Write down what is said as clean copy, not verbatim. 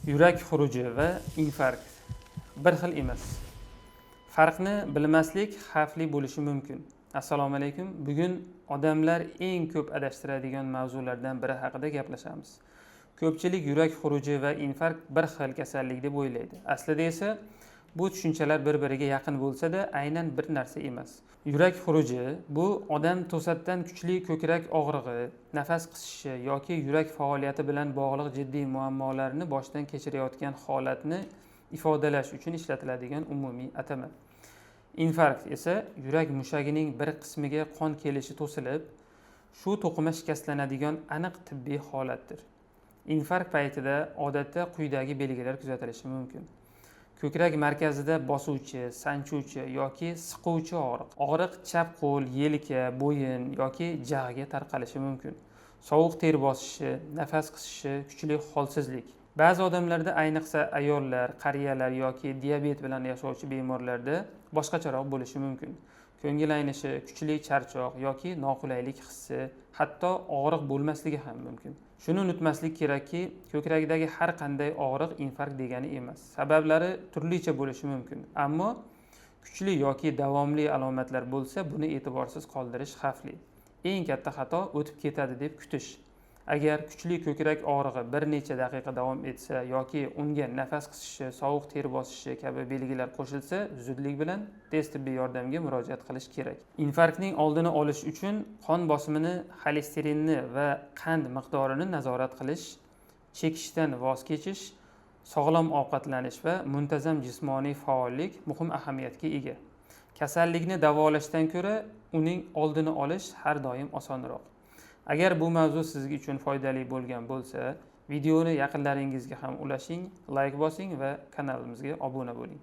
Yurak xuruji va infarkt bir xil emas. Farqni bilmaslik xavfli bo'lishi mumkin. Assalomu alaykum. Bugun odamlar eng ko'p adashtiradigan mavzulardan biri haqida gaplashamiz. Ko'pchilik yurak xuruji va infarkt bir xil kasallik deb o'ylaydi. Aslida esa bu tushunchalar bir-biriga yaqin bo'lsa-da, aynan bir narsa emas. Yurak xuruji bu odam to'satdan kuchli ko'krak og'rig'i, nafas qisishi yoki yurak faoliyati bilan bog'liq jiddiy muammolarni boshdan kechirayotgan holatni ifodalash uchun ishlatiladigan umumiy atama. Infarkt esa yurak mushagining bir qismiga qon kelishi to'silib, shu to'qima shikastlanadigan aniq tibbiy holatdir. Infarkt paytida odatda quyidagi belgilar kuzatilishi mumkin. Ko'krak markazida bosuvchi, sanchuvchi yoki siquvchi og'riq. Og'riq chap qo'l, yelka, bo'yin yoki jag'ga tarqalishi mumkin. Sovuq ter bosishi, nafas qisishi, kuchli holsizlik. Ba'zi odamlarda, ayniqsa ayollar, qariyalar yoki diabet bilan yashovchi bemorlarda boshqacharoq bo'lishi mumkin. Ko'ngil aynishi, kuchli charchoq yoki noqulaylik hissi, hatto og'riq bo'lmasligi ham mumkin. Shuni unutmaslik kerakki, ko'krakdagi har qanday og'riq infarkt degani emas. Sabablari turlicha bo'lishi mumkin, ammo kuchli yoki davomli alomatlar bo'lsa, buni e'tiborsiz qoldirish xavfli. Eng katta xato o'tib ketadi deb kutish. Agar kuchli ko'krak og'rig'i bir necha daqiqa davom etsa yoki unga nafas qisishi, sovuq ter bosishi kabi belgilar qo'shilsa, zudlik bilan tez tibbiy yordamga murojaat qilish kerak. Infarktning oldini olish uchun qon bosimini, xolesterinni va qand miqdorini nazorat qilish, chekishdan voz kechish, sog'lom ovqatlanish va muntazam jismoniy faollik muhim ahamiyatga ega. Kasallikni davolashdan ko'ra uning oldini olish har doim osonroq. Agar bu mavzu sizga uchun foydali bo'lgan bo'lsa, videoni yaqinlaringizga ham ulashing, like bosing va kanalimizga obuna bo'ling.